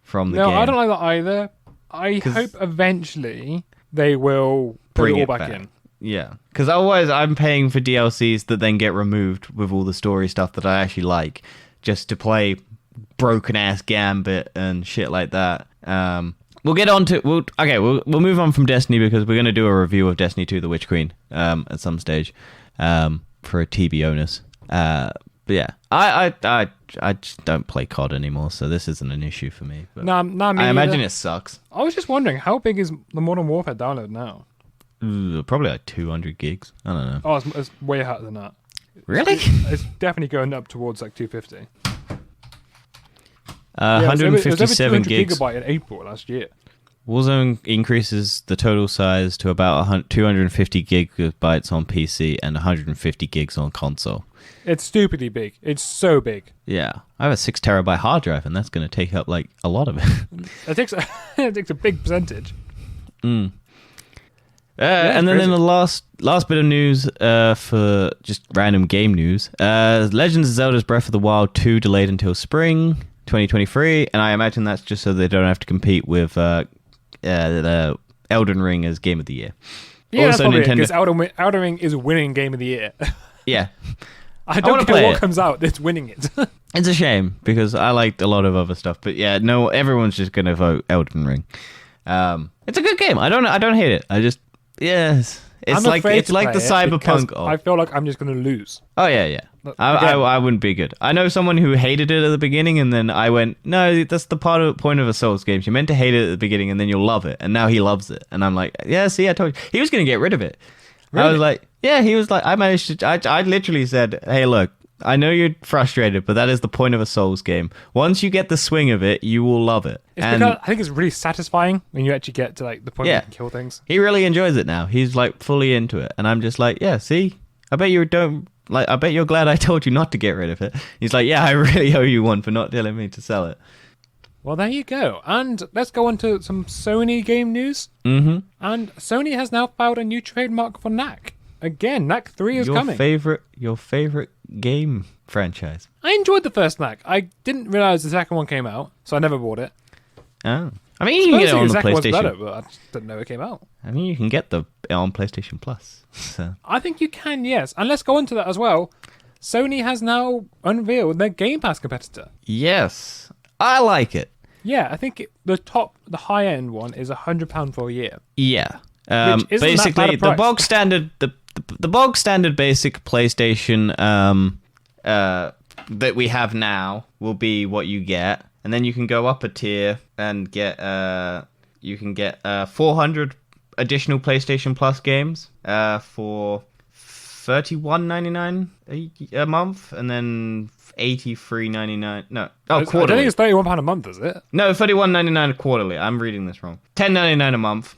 from the game.
No, I don't like that either. I hope eventually they will bring it all back in.
Yeah, because otherwise I'm paying for DLCs that then get removed with all the story stuff that I actually like, just to play broken-ass Gambit and shit like that. We'll get on to... We'll move on from Destiny, because we're going to do a review of Destiny 2 The Witch Queen at some stage. For a TB onus. But yeah, I just don't play COD anymore, so this isn't an issue for me. But
nah, me
I imagine it sucks.
I was just wondering, how big is the Modern Warfare download now?
Probably like 200 gigs. I don't know.
Oh, it's way higher than that.
Really?
It's definitely going up towards like 250.
157
gigs. It was over 200 gigabyte in April last year.
Warzone increases the total size to about 250 gigabytes on PC and 150 gigs on console.
It's stupidly big. It's so big.
Yeah. I have a 6 terabyte hard drive, and that's going to take up like a lot of it.
It takes a big percentage.
And then the last bit of news for just random game news. Legends of Zelda's Breath of the Wild 2 delayed until spring 2023, and I imagine that's just so they don't have to compete with the Elden Ring as Game of the Year.
Yeah, also, that's probably because Elden Ring is winning Game of the Year.
Yeah.
I don't care what comes out, it's winning it.
It's a shame, because I liked a lot of other stuff, but yeah, no, everyone's just going to vote Elden Ring. It's a good game. I don't hate it. I just... Yes. It's like the Cyberpunk.
I feel like I'm just going to lose.
Oh, yeah. I wouldn't be good. I know someone who hated it at the beginning, and then I went, no, that's the point of a Souls game. You're meant to hate it at the beginning, and then you'll love it. And now he loves it. And I'm like, yeah, see, I told you. He was going to get rid of it. Really? I was like, yeah, he was like, I literally said, hey, look, I know you're frustrated, but that is the point of a Souls game. Once you get the swing of it, you will love it.
Because I think it's really satisfying when you actually get to like the point where you can kill things.
He really enjoys it now. He's like fully into it. And I'm just like, yeah, see? I bet you don't like, I bet you're glad I told you not to get rid of it. He's like, yeah, I really owe you one for not telling me to sell it.
Well, there you go. And let's go on to some Sony game news.
Mm-hmm.
And Sony has now filed a new trademark for Knack. Again, Knack 3 is coming.
Your favorite game franchise.
I enjoyed the first Knack. I didn't realize the second one came out, so I never bought it.
Oh. I mean, you can get it on the PlayStation.
Better, but I just didn't know it came out.
I mean, you can get it on PlayStation Plus. So.
I think you can, yes. And let's go on to that as well. Sony has now unveiled their Game Pass competitor.
Yes. I like it.
Yeah, I think the high-end one is £100 for a year.
Yeah.
Basically,
the bog standard, the bog standard basic PlayStation that we have now will be what you get, and then you can go up a tier and get 400 additional PlayStation Plus games for $31.99 a month, and then $83.99. No, quarterly.
I don't think it's £31 a month, is it?
No, $31.99 quarterly. I'm reading this wrong. $10.99 a month,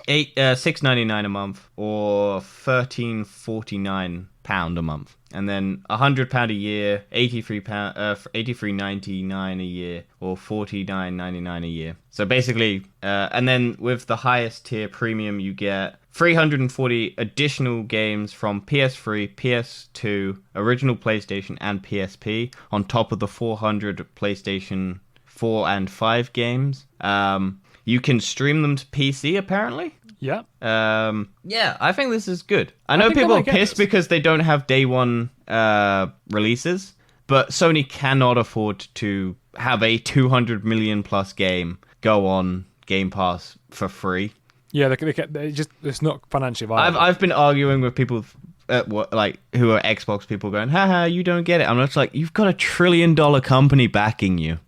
$6.99 a month, or £13.49 a month, and then £100 a year, $83.99 a year, or $49.99 a year. So basically, and then with the highest tier premium, you get 340 additional games from PS3, PS2, original PlayStation, and PSP, on top of the 400 PlayStation 4 and 5 games. You can stream them to PC, apparently.
Yeah.
Yeah, I think this is good. I know people are pissed because they don't have day one releases, but Sony cannot afford to have a 200 million plus game go on Game Pass for free.
Yeah, it's not financially viable.
I've been arguing with people who are Xbox people going, haha, you don't get it. I'm just like, you've got $1 trillion company backing you.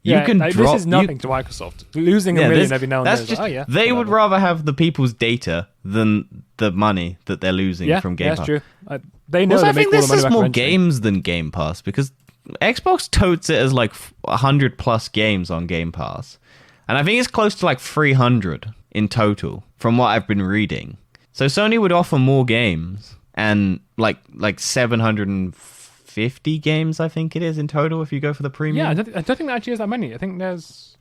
This is nothing to Microsoft. Losing $1 million every now and then.
They would rather have the people's data than the money that they're losing from Game Pass.
Yeah, that's true. They know.
I think this is more games than Game Pass, because Xbox totes it as like 100 plus games on Game Pass, and I think it's close to like 300 in total from what I've been reading. So Sony would offer more games, and like 750 games, I think it is in total if you go for the premium.
Yeah, I don't think there actually is that many. I think there's...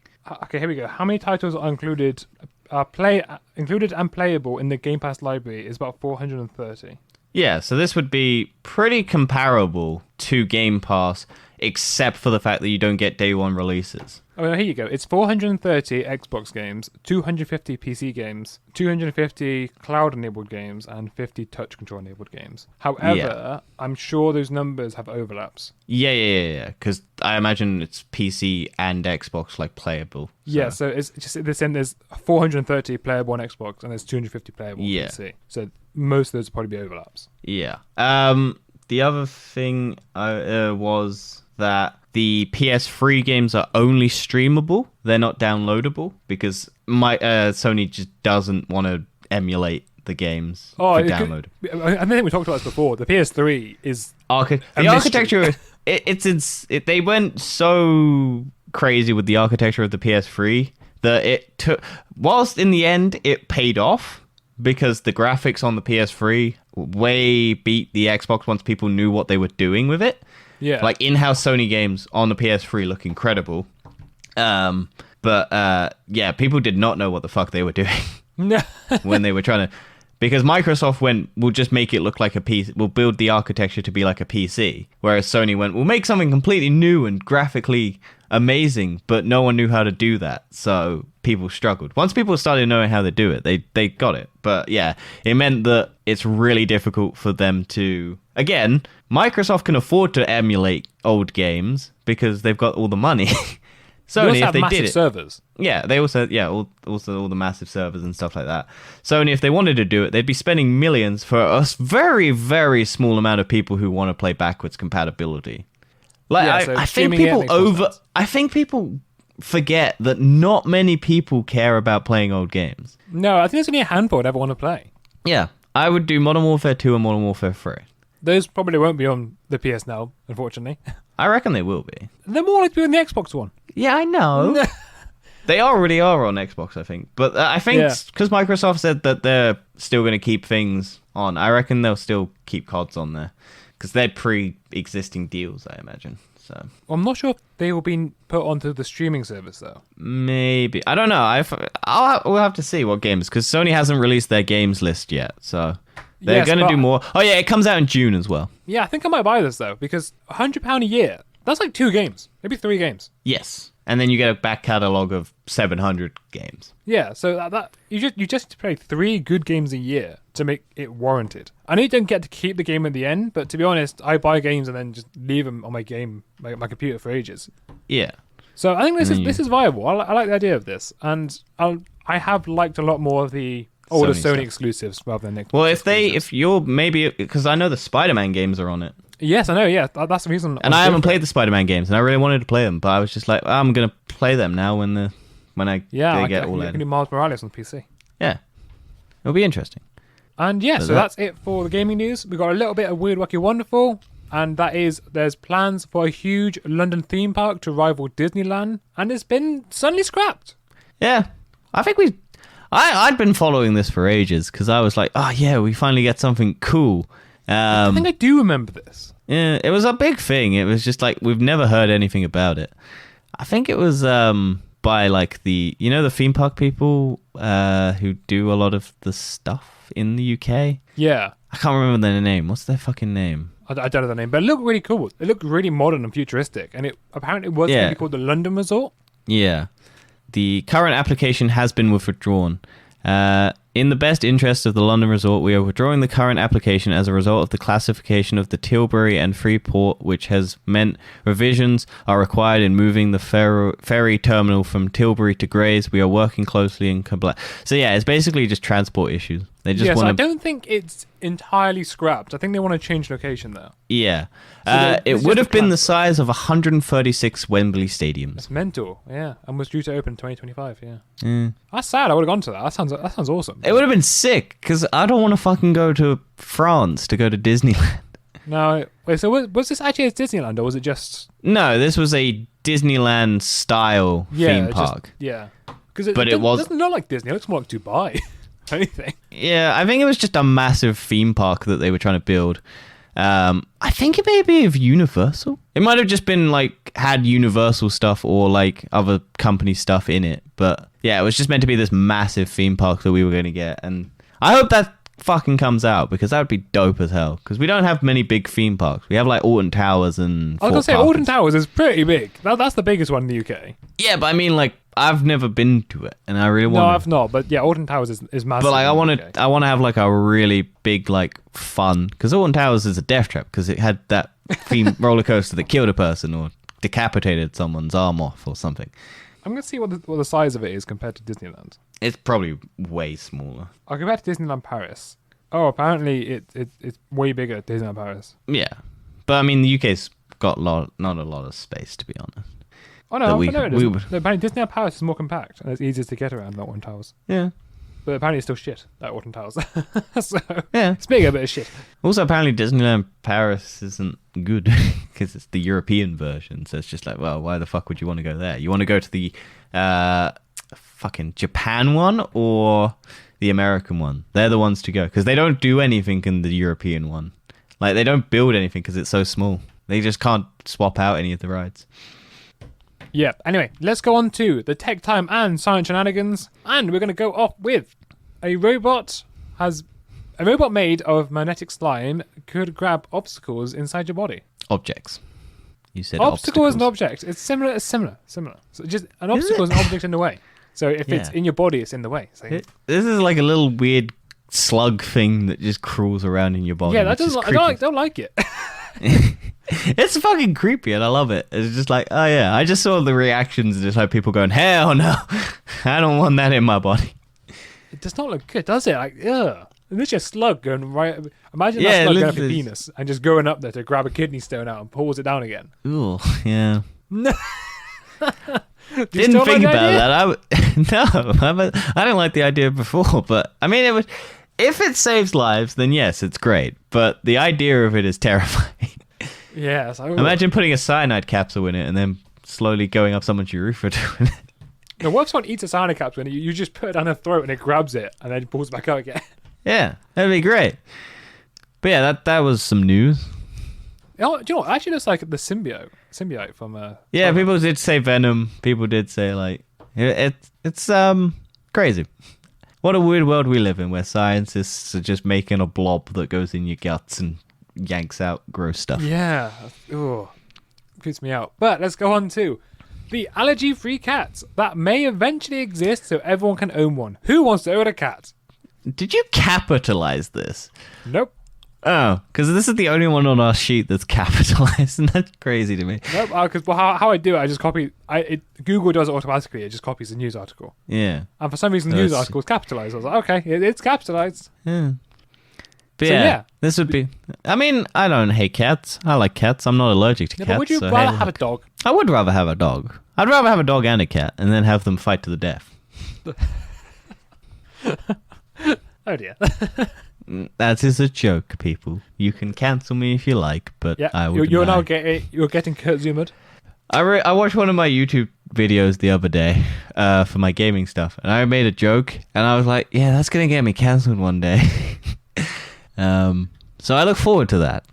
Okay, here we go. How many titles are included and playable in the Game Pass library is about 430.
Yeah, so this would be pretty comparable to Game Pass, except for the fact that you don't get day one releases.
Oh, here you go. It's 430 Xbox games, 250 PC games, 250 cloud-enabled games, and 50 touch control-enabled games. However, I'm sure those numbers have overlaps.
Yeah. Because I imagine it's PC and Xbox like playable. So.
Yeah, so it's just there's 430 playable on Xbox and there's 250 playable on PC. So most of those will probably be overlaps.
Yeah. The other thing was that the PS3 games are only streamable. They're not downloadable because Sony just doesn't want to emulate the games for download.
I think we talked about this before. The PS3 is
the architecture. They went so crazy with the architecture of the PS3 that it took. Whilst in the end it paid off because the graphics on the PS3 way beat the Xbox once people knew what they were doing with it.
Yeah,
like in-house Sony games on the PS3 look incredible. But people did not know what the fuck they were doing when they were trying to, because Microsoft went, we'll just make it look like a PC, we'll build the architecture to be like a PC, whereas Sony went, we'll make something completely new and graphically amazing, but no one knew how to do that, so people struggled. Once people started knowing how to do it, they got it. But yeah, it meant that it's really difficult for them to... Again, Microsoft can afford to emulate old games because they've got all the money. Sony, if they did it,
servers.
Yeah, they also all the massive servers and stuff like that. Sony, if they wanted to do it, they'd be spending millions for a very, very small amount of people who want to play backwards compatibility. Like, I think people forget that not many people care about playing old games.
No, I think there's only a handful that ever want to play.
Yeah, I would do Modern Warfare 2 and Modern Warfare 3.
Those probably won't be on the PS now, unfortunately.
I reckon they will be.
They're more likely to be on the Xbox One.
Yeah, I know. They already are on Xbox, I think. But I think because Microsoft said that they're still going to keep things on, I reckon they'll still keep CODs on there. because they're pre-existing deals, I imagine. So
I'm not sure if they will be put onto the streaming service though.
Maybe, I don't know. We'll have to see what games, because Sony hasn't released their games list yet, so they're going to do more. Oh yeah, it comes out in June as well.
Yeah, I think I might buy this though, because £100 a year, that's like 2 games, maybe 3 games.
Yes, and then you get a back catalogue of 700 games.
Yeah, so that you just play 3 good games a year to make it warranted. I know you don't get to keep the game at the end, but to be honest, I buy games and then just leave them on my computer for ages.
Yeah.
So I think this is viable. I like the idea of this, and I have liked a lot more of the older Sony exclusives rather than Xbox.
Well, if you're maybe, because I know the Spider-Man games are on it.
Yes, I know. Yeah, that's the reason.
And I haven't played the Spider-Man games, and I really wanted to play them, but I was just like, I'm gonna play them now when I get all in.
I can do Miles Morales on PC.
Yeah, it'll be interesting.
And yeah, so that's it for the gaming news. We got a little bit of Weird, Wacky, Wonderful, and that is there's plans for a huge London theme park to rival Disneyland, and it's been suddenly scrapped.
Yeah, I think I'd been following this for ages because I was like, oh yeah, we finally get something cool.
I think I do remember this.
Yeah, it was a big thing. It was just like we've never heard anything about it. I think it was by like the theme park people who do a lot of the stuff in the UK.
Yeah,
I can't remember their name. What's their fucking name?
I don't know the name, but it looked really cool. It looked really modern and futuristic, and it apparently was going to be called the London Resort.
Yeah, the current application has been withdrawn. In the best interest of the London Resort, we are withdrawing the current application as a result of the classification of the Tilbury and Freeport, which has meant revisions are required in moving the ferry terminal from Tilbury to Grays. We are working closely in compliance. So yeah, it's basically just transport issues. They just want to...
I don't think it's entirely scrapped. I think they want to change location though.
Yeah. It would have been the size of 136 Wembley stadiums.
That's mental, yeah. And was due to open in 2025, yeah. That's sad. I would have gone to that. That sounds awesome.
It would have been sick, because I don't want to fucking go to France to go to Disneyland.
No. Wait, so was this actually a Disneyland, or was it just...
No, this was a Disneyland-style theme park.
Because it doesn't look like Disney. It looks more like Dubai. Anything.
Yeah, I think it was just a massive theme park that they were trying to build. I think it may be of Universal. It might have just been like had Universal stuff or like other company stuff in it. But yeah, it was just meant to be this massive theme park that we were going to get. And I hope that fucking comes out, because that would be dope as hell. Because we don't have many big theme parks. We have like Alton Towers and
I was going to say Alton Towers is pretty big. That's the biggest one in the UK.
Yeah, but I mean like I've never been to it, and I really want.
No, I've not. But yeah, Alton Towers is massive.
But like, I want to have like a really big like fun, because Alton Towers is a death trap, because it had that theme roller coaster that killed a person or decapitated someone's arm off or something.
I'm gonna see what the size of it is compared to Disneyland.
It's probably way smaller.
I'll compare to Disneyland Paris. Oh, apparently it's way bigger at Disneyland Paris.
Yeah, but I mean the UK's got not a lot of space, to be honest.
Oh no, apparently Disneyland Paris is more compact and it's easier to get around than Alton Towers.
Yeah.
But apparently it's still shit, that Alton Towers. So
yeah,
it's bigger, but it's shit.
Also, apparently Disneyland Paris isn't good because it's the European version. So it's just like, well, why the fuck would you want to go there? You want to go to the fucking Japan one or the American one? They're the ones to go, because they don't do anything in the European one. Like, they don't build anything because it's so small. They just can't swap out any of the rides.
Yeah, anyway, let's go on to the tech time and science shenanigans. And we're going to go off with a robot made of magnetic slime could grab obstacles inside your body.
Objects. You said
obstacle is an object. It's similar. So just an obstacle is an object in the way. So if it's in your body, it's in the way. So
this is like a little weird slug thing that just crawls around in your body.
Yeah, I don't like it.
It's fucking creepy, and I love it. It's just like, oh yeah, I just saw the reactions, just like people going, hell no, I don't want that in my body.
It does not look good, does it? Like, ugh. And there's just a slug going right. Imagine that slug going up your penis and just going up there to grab a kidney stone out and pulls it down again.
Ooh, yeah.
No.
Didn't think about that. I didn't like the idea before, but I mean, if it saves lives, then yes, it's great. But the idea of it is terrifying.
Yes.
Imagine putting a cyanide capsule in it and then slowly going up someone's urethra doing it.
Now, what if someone eats a cyanide capsule and you just put it down their throat and it grabs it and then pulls it back out again?
Yeah, that'd be great. But yeah, that was some news.
Oh, do you know what? Actually, looks like the symbiote from.
Yeah, people did say Venom. People did say like it's crazy. What a weird world we live in, where scientists are just making a blob that goes in your guts and yanks out gross stuff.
Yeah, creeps me out. But let's go on to the allergy-free cats that may eventually exist, so everyone can own one. Who wants to own a cat?
Did you capitalize this?
Nope.
Oh, because this is the only one on our sheet that's capitalized, and that's crazy to me.
Nope, because how I do it, I just copy. Google does it automatically. It just copies the news article.
Yeah.
And for some reason, the news article is capitalized. I was like, okay, it's capitalized.
Yeah. But yeah, this would be... I mean, I don't hate cats. I like cats. I'm not allergic to cats.
But would you rather have a dog?
I would rather have a dog. I'd rather have a dog and a cat, and then have them fight to the death.
Oh dear.
That is a joke, people. You can cancel me if you like, but
yeah,
I would.
You're getting Kurt Zoomed.
I watched one of my YouTube videos the other day for my gaming stuff, and I made a joke, and I was like, "Yeah, that's gonna get me cancelled one day." So I look forward to that.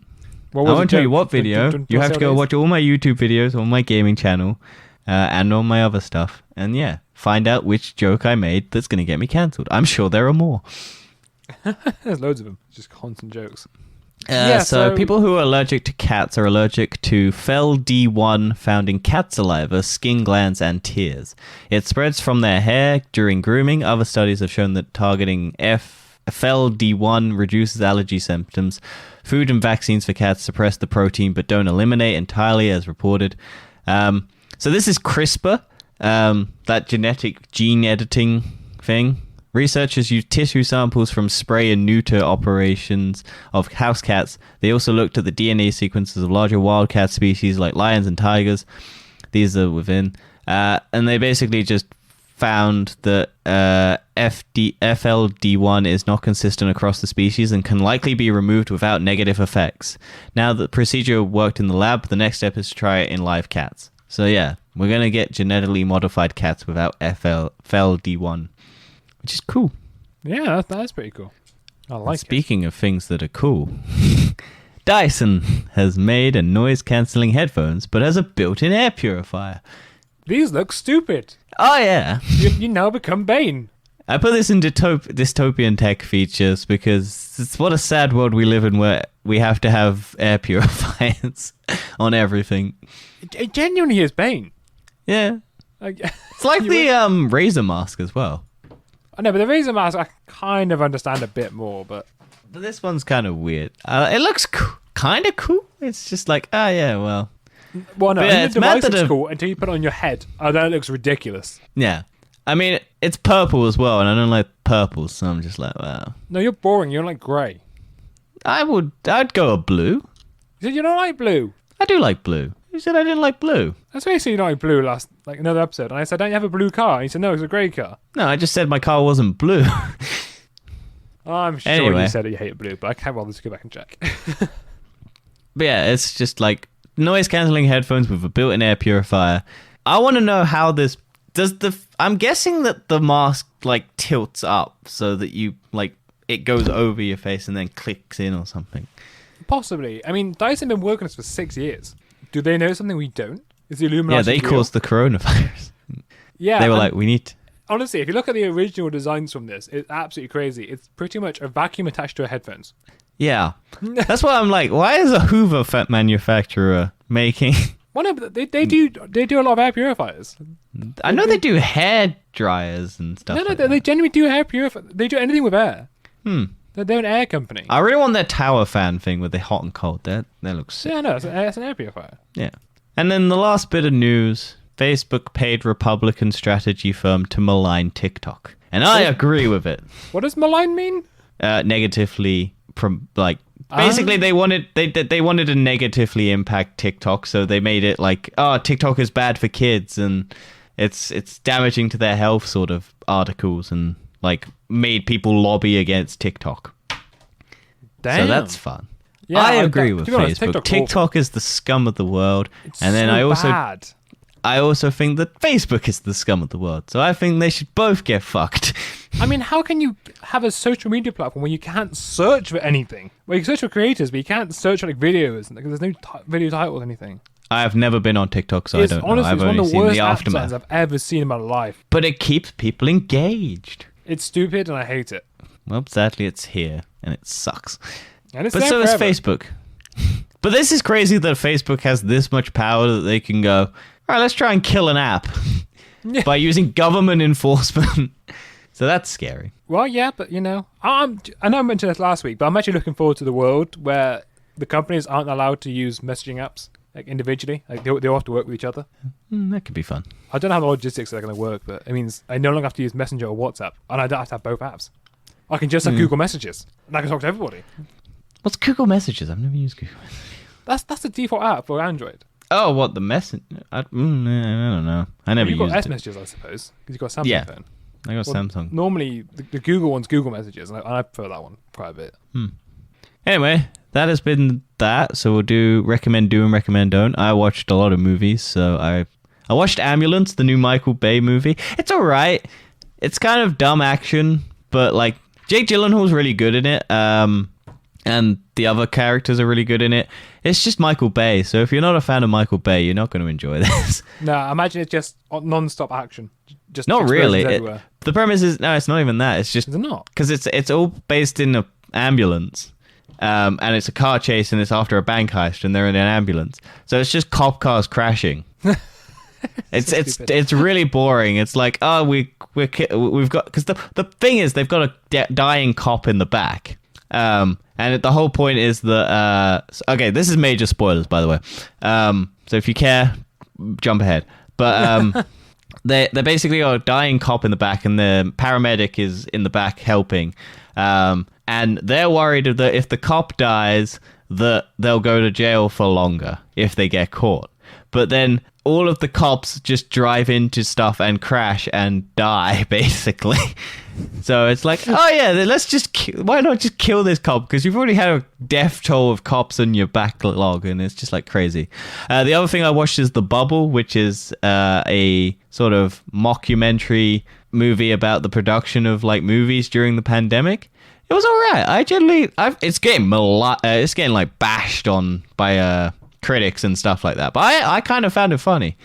I won't tell you what video. You have to go watch all my YouTube videos on my gaming channel and on my other stuff, and yeah, find out which joke I made that's gonna get me cancelled. I'm sure there are more.
There's loads of them. Just constant jokes.
So people who are allergic to cats are allergic to FeL-D1 found in cat saliva, skin glands, and tears. It spreads from their hair during grooming. Other studies have shown that targeting FeL-D1 reduces allergy symptoms. Food and vaccines for cats suppress the protein but don't eliminate entirely, as reported. So this is CRISPR, that genetic gene editing thing. Researchers used tissue samples from spray and neuter operations of house cats. They also looked at the DNA sequences of larger wildcat species like lions and tigers. These are within. And they basically just found that FeL-D1 is not consistent across the species and can likely be removed without negative effects. Now that the procedure worked in the lab, the next step is to try it in live cats. So yeah, we're going to get genetically modified cats without FeL-D1. Which is cool.
Yeah, that's pretty cool. I like it.
Speaking of things that are cool, Dyson has made a noise-cancelling headphones, but has a built-in air purifier.
These look stupid.
Oh, yeah.
You now become Bane.
I put this in dystopian tech features because it's what a sad world we live in, where we have to have air purifiers on everything.
It genuinely is Bane.
Yeah. It's like the Razer mask as well.
I know, but the Razer mask I kind of understand a bit more, but
this one's kind of weird. It looks kind of cool. It's just like, yeah, well.
Well, no,
yeah,
the device looks cool until you put it on your head. Oh, then it looks ridiculous.
Yeah. I mean, it's purple as well, and I don't like purple, so I'm just like, wow.
No, you're boring. You don't like grey.
I'd go a blue.
You said you don't like blue.
I do like blue. You said I didn't like blue.
That's why you said you don't like blue another episode. And I said, don't you have a blue car? And you said, no, it's a grey car.
No, I just said my car wasn't blue.
I'm sure you said that you hate blue, but I can't bother to go back and check.
But yeah, it's just like noise-cancelling headphones with a built-in air purifier. I want to know how this... I'm guessing that the mask, like, tilts up so that you, like, it goes over your face and then clicks in or something.
Possibly. I mean, Dyson have been working on this for 6 years. Do they know something we don't? Is the Illuminati
Yeah, they caused the coronavirus.
Yeah.
They were like, we need...
Honestly, if you look at the original designs from this, it's absolutely crazy. It's pretty much a vacuum attached to a headphones.
Yeah. That's why I'm like, why is a Hoover manufacturer making...
Well, no, but they do a lot of air purifiers.
I know they do hair dryers and stuff.
No, they genuinely do hair purifiers. They do anything with air. They're an air company.
I really want that tower fan thing with the hot and cold. That looks sick.
Yeah, no, it's an air purifier.
Yeah. And then the last bit of news, Facebook paid Republican strategy firm to malign TikTok. And I agree with it.
What does malign mean?
Negatively, basically they wanted to negatively impact TikTok, so they made it like, TikTok is bad for kids and it's damaging to their health sort of articles, and like made people lobby against TikTok.
Damn.
So that's fun.
Yeah,
I agree with
honest,
Facebook. TikTok is the scum of the world.
It's
and then
so
I also
bad.
I also think that Facebook is the scum of the world. So I think they should both get fucked.
I mean, how can you have a social media platform where you can't search for anything? Well, you can search for creators, but you can't search for like videos. Like, there's no video titles or anything.
I have never been on TikTok, so I don't know. I've only seen the aftermath.
I've ever seen in my life.
But it keeps people engaged.
It's stupid, and I hate it.
Well, sadly, it's here, and it sucks.
And it's
but so
forever.
is Facebook. But this is crazy that Facebook has this much power that they can go, all right, let's try and kill an app by using government enforcement. So that's scary.
Well, yeah, but, I know I mentioned this last week, but I'm actually looking forward to the world where the companies aren't allowed to use messaging apps like individually. Like they all have to work with each other.
That could be fun.
I don't know how the logistics are going to work, but it means I no longer have to use Messenger or WhatsApp, and I don't have to have both apps. I can just have Google Messages, and I can talk to everybody.
What's Google Messages? I've never used Google Messages.
That's the default app for Android.
Oh, what, the message? I don't know. I never used it. You've
got S Messages, I suppose, because you've got a Samsung phone.
I got Samsung.
Normally, the Google one's Google Messages, and I prefer that one quite a bit.
Anyway, that has been that. So we'll do recommend do and recommend don't. I watched a lot of movies, so I watched Ambulance, the new Michael Bay movie. It's all right. It's kind of dumb action, but like Jake Gyllenhaal's really good in it. And the other characters are really good in it. It's just Michael Bay, so if you're not a fan of Michael Bay, you're not going to enjoy this.
No, I imagine it's just non-stop action. Just
not really. The premise is no, it's not even that. It's just
is it not?
Because it's all based in an ambulance, and it's a car chase, and it's after a bank heist, and they're in an ambulance. So it's just cop cars crashing. It's really boring. It's like, oh, we've got, because the thing is they've got a dying cop in the back. And the whole point is that okay, this is major spoilers, by the way. So if you care, jump ahead. But they basically got a dying cop in the back, and the paramedic is in the back helping. And they're worried that if the cop dies, that they'll go to jail for longer if they get caught. But then all of the cops just drive into stuff and crash and die, basically. So it's like, oh yeah, let's just why not just kill this cop? Because you've already had a death toll of cops in your backlog, and it's just like crazy. The other thing I watched is The Bubble, which is a sort of mockumentary movie about the production of like movies during the pandemic. It was all right. It's getting like bashed on by critics and stuff like that, but I kind of found it funny.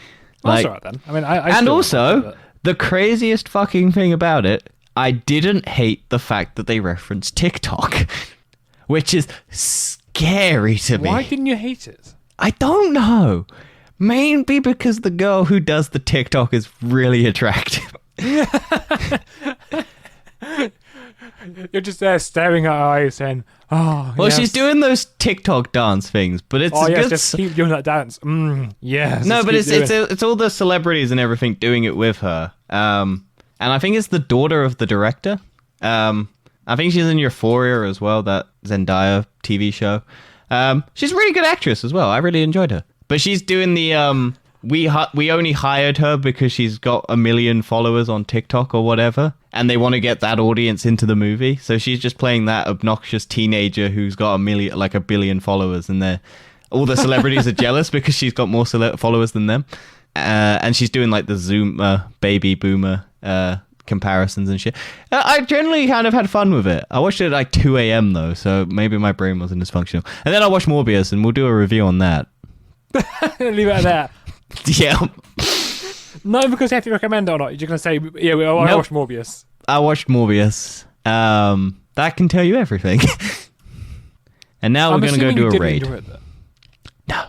Well, that's all right then. I mean,
and also the craziest fucking thing about it, I didn't hate the fact that they referenced TikTok, which is scary to me.
Why didn't you hate it?
I don't know. Maybe because the girl who does the TikTok is really attractive.
You're just there staring at her eyes saying, oh,
well,
yes.
She's doing those TikTok dance things, but it's
just keep doing that dance. Yes.
No, but it's all the celebrities and everything doing it with her. And I think it's the daughter of the director. I think she's in Euphoria as well, that Zendaya TV show. She's a really good actress as well. I really enjoyed her. But she's doing the we only hired her because she's got 1 million followers on TikTok or whatever, and they want to get that audience into the movie. So she's just playing that obnoxious teenager who's got 1 billion followers, and all the celebrities are jealous because she's got more followers than them. And she's doing like the Zoom baby boomer comparisons and shit. I generally kind of had fun with it. I watched it at like 2 a.m. though, so maybe my brain wasn't as functional. And then I watched Morbius, and we'll do a review on that.
Leave it at that.
Yeah.
Not because you have to recommend it or not. You're just going to say, yeah, I watched Morbius.
I watched Morbius. That can tell you everything. And now we're going to go do a raid. No.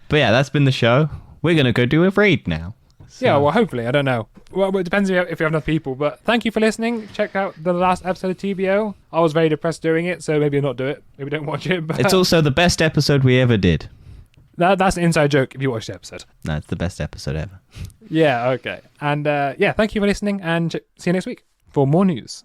But yeah, that's been the show. We're going to go do a raid now. So.
Yeah, well, hopefully. I don't know. Well, it depends if you have enough people. But thank you for listening. Check out the last episode of TBO. I was very depressed doing it, so maybe not do it. Maybe don't watch it. But
it's also the best episode we ever did.
That's an inside joke if you watch the episode.
No, it's the best episode ever.
Yeah, okay. And thank you for listening, and see you next week for more news.